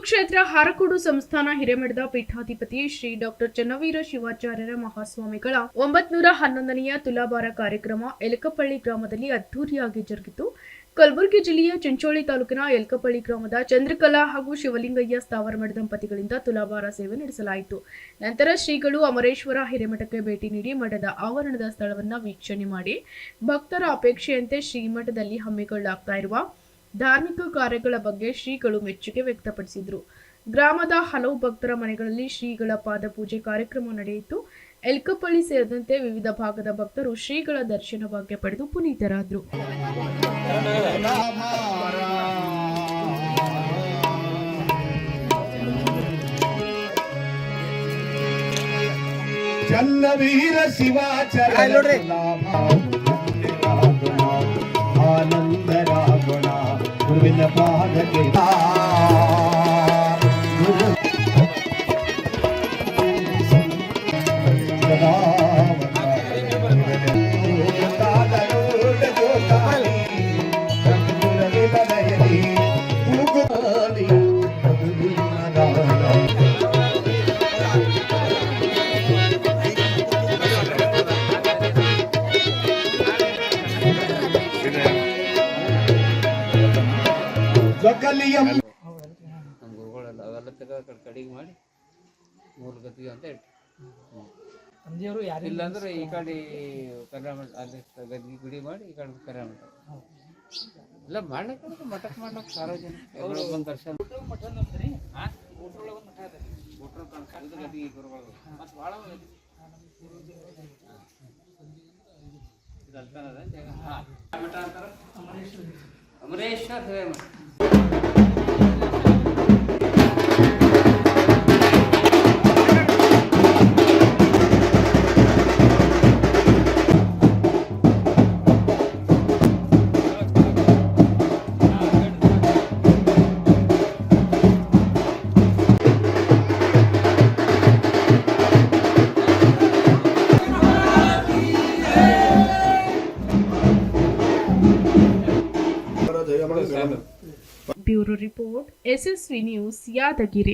ಕ್ಷೇತ್ರ ಹಾರಕೋಡು ಸಂಸ್ಥಾನ ಹಿರೇಮಠದ ಪೀಠಾಧಿಪತಿ ಶ್ರೀ ಡಾಕ್ಟರ್ ಚನ್ನವೀರ ಶಿವಾಚಾರ್ಯರ ಮಹಾಸ್ವಾಮಿಗಳ 911ನೆಯ ತುಲಾಭಾರ ಕಾರ್ಯಕ್ರಮ ಯಲಕಪಳ್ಳಿ ಗ್ರಾಮದಲ್ಲಿ ಅದ್ದೂರಿಯಾಗಿ ಜರುಗಿತು. ಕಲಬುರಗಿ ಜಿಲ್ಲೆಯ ಚಿಂಚೋಳಿ ತಾಲೂಕಿನ ಯಲಕಪಳ್ಳಿ ಗ್ರಾಮದ ಚಂದ್ರಕಲಾ ಹಾಗೂ ಶಿವಲಿಂಗಯ್ಯ ಸ್ಥಾವರಮಠ ದಂಪತಿಗಳಿಂದ ತುಲಾಭಾರ ಸೇವೆ ನಡೆಸಲಾಯಿತು. ನಂತರ ಶ್ರೀಗಳು ಅಮರೇಶ್ವರ ಹಿರೇಮಠಕ್ಕೆ ಭೇಟಿ ನೀಡಿ ಮಠದ ಆವರಣದ ಸ್ಥಳವನ್ನು ವೀಕ್ಷಣೆ ಮಾಡಿ ಭಕ್ತರ ಅಪೇಕ್ಷೆಯಂತೆ ಶ್ರೀಮಠದಲ್ಲಿ ಹಮ್ಮಿಕೊಳ್ಳಲಾಗ್ತಾ ಇರುವ ಧಾರ್ಮಿಕ ಕಾರ್ಯಗಳ ಬಗ್ಗೆ ಶ್ರೀಗಳು ಮೆಚ್ಚುಗೆ ವ್ಯಕ್ತಪಡಿಸಿದರು. ಗ್ರಾಮದ ಹಲವು ಭಕ್ತರ ಮನೆಗಳಲ್ಲಿ ಶ್ರೀಗಳ ಪಾದಪೂಜೆ ಕಾರ್ಯಕ್ರಮ ನಡೆಯಿತು. ಯಲಕಪಳ್ಳಿ ಸೇರಿದಂತೆ ವಿವಿಧ ಭಾಗದ ಭಕ್ತರು ಶ್ರೀಗಳ ದರ್ಶನ ಭಾಗ್ಯ ಪಡೆದು ಪುನೀತರಾದರು. ಚನ್ನವೀರ ಶಿವಾಚಾರ್ಯ ಆನಂದರಾಗುಣ ಗುರುವಿನ ಪಾದಕ್ಕೆ ನಮ್ಮ ಗುರುಗಳೆಲ್ಲ ಅವೆಲ್ಲ ಕಡೆಗೆ ಮಾಡಿ ಮೂರು ಗತಿಗೆ ಅಂತ ಇಟ್ಟು ಇಲ್ಲಾಂದ್ರೆ ಈ ಕಡೆ ಕರ್ನಾಟಕ ಅಲ್ಲಿ ಗದ್ಗಿ ಗುಡಿ ಮಾಡಿ ಈ ಕಡೆ ಕರ್ನಾಟಕ ಎಲ್ಲ ಮಾಡ್ಲಿಕ್ಕೆ ಮಠಕ್ಕೆ ಮಾಡ್ಲಿಕ್ಕೆ ಸಾರ್ವಜನಿಕ ಒಂದು ದರ್ಶನ ಗದ್ಗಿ ಗುರುಗಳು ಮತ್ತು ಭಾಳ ಮಠ ಅಂತಾರೆ Amareshwara Hiremath. Bureau report, SSV news, Yadgir.